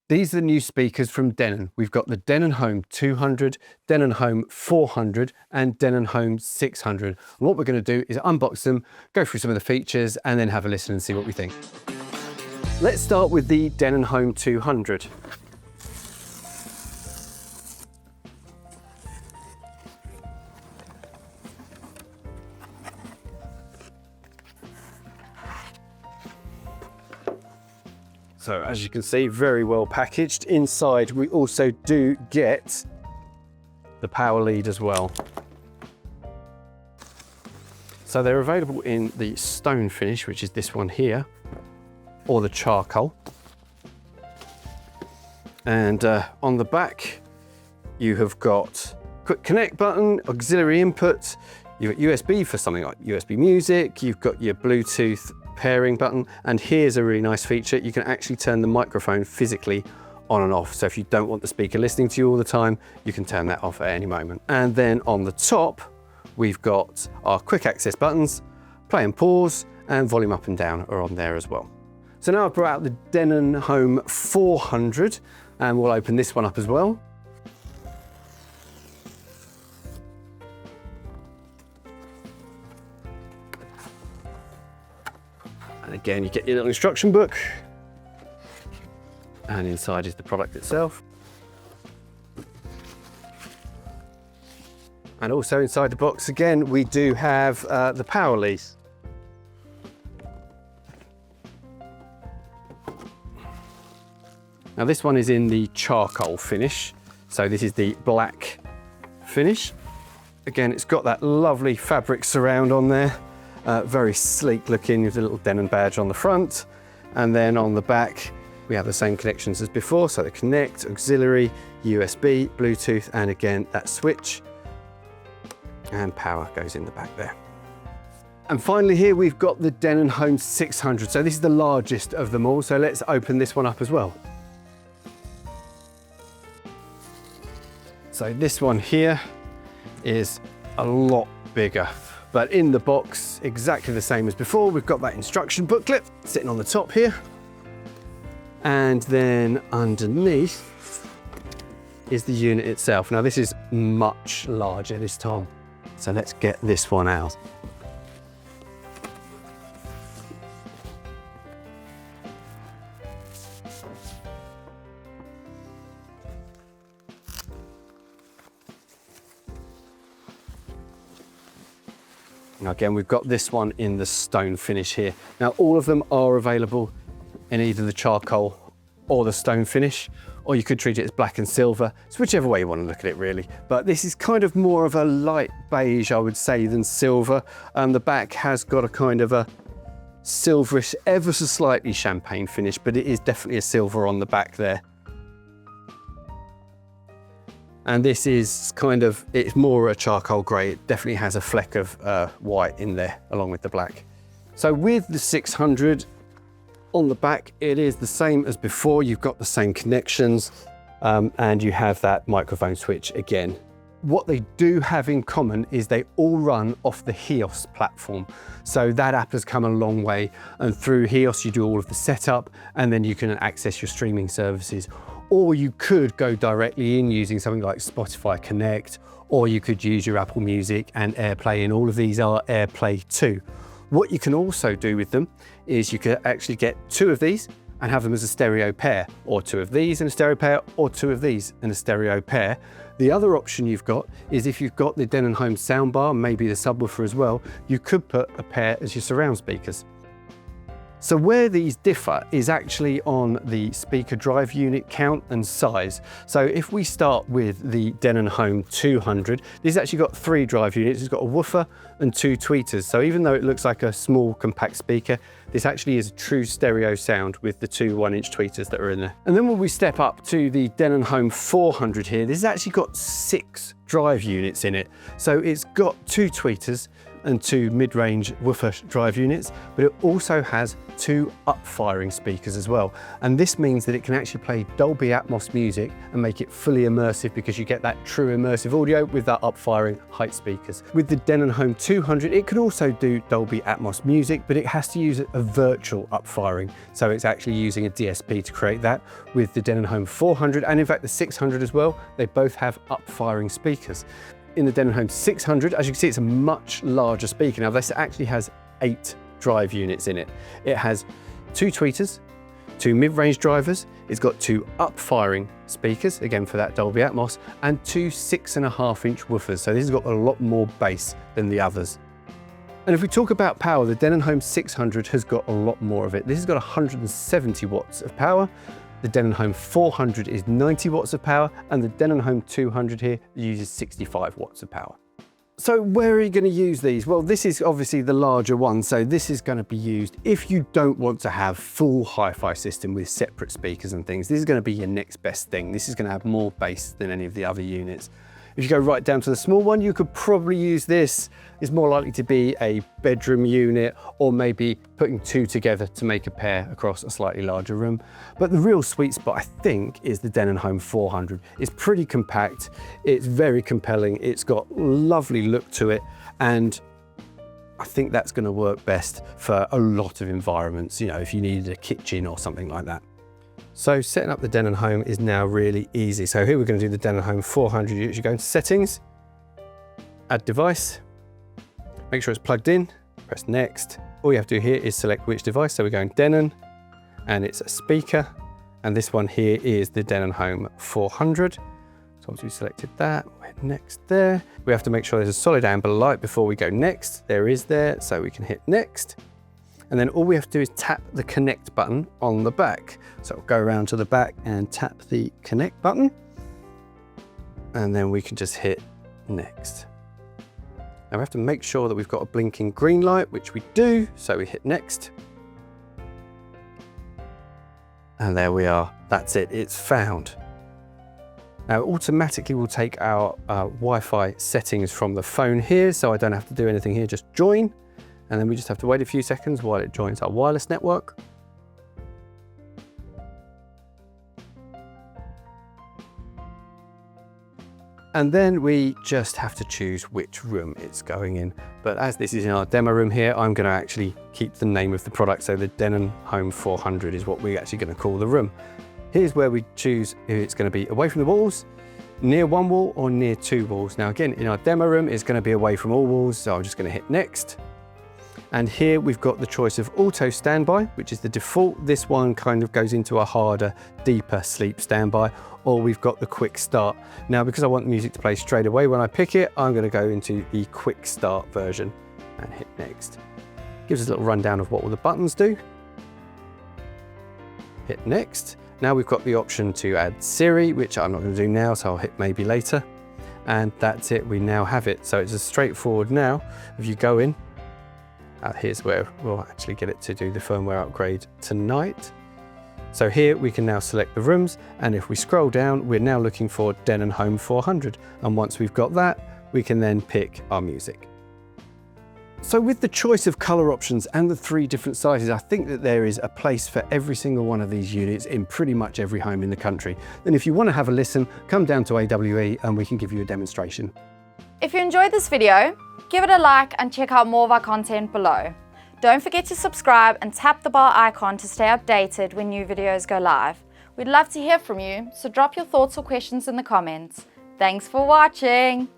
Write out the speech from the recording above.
These are the new speakers from Denon. We've got the Denon Home 200, Denon Home 400 and Denon Home 600. And what we're going to do is unbox them, go through some of the features and then have a listen and see what we think. Let's start with the Denon Home 200. So as you can see, very well packaged. Inside, we also do get the power lead as well. So they're available in the stone finish, which is this one here, or the charcoal. And on the back, you have got quick connect button, auxiliary input, you've got USB for something like USB music, you've got your Bluetooth pairing button, and here's a really nice feature. You can actually turn the microphone physically on and off. So if you don't want the speaker listening to you all the time, you can turn that off at any moment. And then on the top, we've got our quick access buttons, play and pause, and volume up and down are on there as well. So now I've brought out the Denon Home 400, and we'll open this one up as well. And again, you get your little instruction book, and inside is the product itself. And also inside the box, again, we do have the power lead. Now this one is in the charcoal finish. So this is the black finish. Again, it's got that lovely fabric surround on there. Very sleek looking with a little Denon badge on the front. And then on the back, we have the same connections as before. So the connect, auxiliary, USB, Bluetooth, and again, that switch. And power goes in the back there. And finally here, we've got the Denon Home 600. So this is the largest of them all. So let's open this one up as well. So this one here is a lot bigger. But in the box, exactly the same as before. We've got that instruction booklet sitting on the top here. And then underneath is the unit itself. Now this is much larger this time. So let's get this one out. Now again, we've got this one in the stone finish here. Now all of them are available in either the charcoal or the stone finish, or you could treat it as black and silver. It's whichever way you want to look at it really. But this is kind of more of a light beige, I would say, than silver. The back has got a kind of a silverish, ever so slightly champagne finish, but it is definitely a silver on the back there. And this is kind of, it's more a charcoal grey. It definitely has a fleck of white in there along with the black. So with the 600 on the back, it is the same as before. You've got the same connections and you have that microphone switch again. What they do have in common is they all run off the HEOS platform. So that app has come a long way, and through HEOS you do all of the setup and then you can access your streaming services. Or you could go directly in using something like Spotify Connect, or you could use your Apple Music and AirPlay, and all of these are AirPlay 2. What you can also do with them is you could actually get 2 of these and have them as a stereo pair, or 2 of these in a stereo pair, or 2 of these in a stereo pair. The other option you've got is if you've got the Denon Home soundbar, maybe the subwoofer as well, you could put a pair as your surround speakers. So where these differ is actually on the speaker drive unit count and size. So if we start with the Denon Home 200, this has actually got 3 drive units. It's got a woofer and 2 tweeters. So even though it looks like a small compact speaker, this actually is a true stereo sound with the 2 1-inch tweeters that are in there. And then when we step up to the Denon Home 400 here, this has actually got 6 drive units in it. So it's got 2 tweeters, and 2 mid-range woofer drive units, but it also has 2 up-firing speakers as well. And this means that it can actually play Dolby Atmos music and make it fully immersive, because you get that true immersive audio with that up-firing height speakers. With the Denon Home 200, it can also do Dolby Atmos music, but it has to use a virtual up-firing. So it's actually using a DSP to create that. With the Denon Home 400, and in fact the 600 as well, they both have up-firing speakers. In the Denon Home 600, as you can see, it's a much larger speaker. Now this actually has 8 drive units in it. It has 2 tweeters, 2 mid-range drivers, it's got 2 up-firing speakers, again for that Dolby Atmos, and 2 6.5-inch woofers. So this has got a lot more bass than the others. And if we talk about power, the Denon Home 600 has got a lot more of it. This has got 170 watts of power. The Denon Home 400 is 90 watts of power, and the Denon Home 200 here uses 65 watts of power. So where are you going to use these? Well, this is obviously the larger one, so this is going to be used if you don't want to have full hi-fi system with separate speakers and things. This is going to be your next best thing. This is going to have more bass than any of the other units. If you go right down to the small one, you could probably use this. It's more likely to be a bedroom unit, or maybe putting 2 together to make a pair across a slightly larger room. But the real sweet spot, I think, is the Denon Home 400. It's pretty compact, it's very compelling, it's got lovely look to it, and I think that's going to work best for a lot of environments, you know, if you needed a kitchen or something like that. So setting up the Denon Home is now really easy. So here we're going to do the Denon Home 400. You actually go into settings, add device, make sure it's plugged in, press next. All you have to do here is select which device. So we're going Denon, and it's a speaker. And this one here is the Denon Home 400. So once we've selected that, we'll hit next there. We have to make sure there's a solid amber light before we go next. There is there, so we can hit next. And then all we have to do is tap the connect button on the back. So we'll go around to the back and tap the connect button. And then we can just hit next. Now we have to make sure that we've got a blinking green light, which we do. So we hit next. And there we are. That's it, it's found. Now automatically we'll take our Wi-Fi settings from the phone here. So I don't have to do anything here, just join. And then we just have to wait a few seconds while it joins our wireless network. And then we just have to choose which room it's going in. But as this is in our demo room here, I'm going to actually keep the name of the product. So the Denon Home 400 is what we're actually going to call the room. Here's where we choose if it's going to be away from the walls, near one wall, or near 2 walls. Now again, in our demo room, it's going to be away from all walls. So I'm just going to hit next. And here we've got the choice of auto standby, which is the default. This one kind of goes into a harder, deeper sleep standby, or we've got the quick start. Now, because I want the music to play straight away when I pick it, I'm going to go into the quick start version and hit next. Gives us a little rundown of what all the buttons do. Hit next. Now we've got the option to add Siri, which I'm not going to do now, so I'll hit maybe later. And that's it, we now have it. So it's as straightforward now. If you go in, here's where we'll actually get it to do the firmware upgrade tonight. So here we can now select the rooms, and if we scroll down, we're now looking for Denon Home 400. And once we've got that, we can then pick our music. So with the choice of color options and the 3 different sizes, I think that there is a place for every single one of these units in pretty much every home in the country. And if you want to have a listen, come down to AWE and we can give you a demonstration. If you enjoyed this video, give it a like and check out more of our content below. Don't forget to subscribe and tap the bell icon to stay updated when new videos go live. We'd love to hear from you, so drop your thoughts or questions in the comments. Thanks for watching!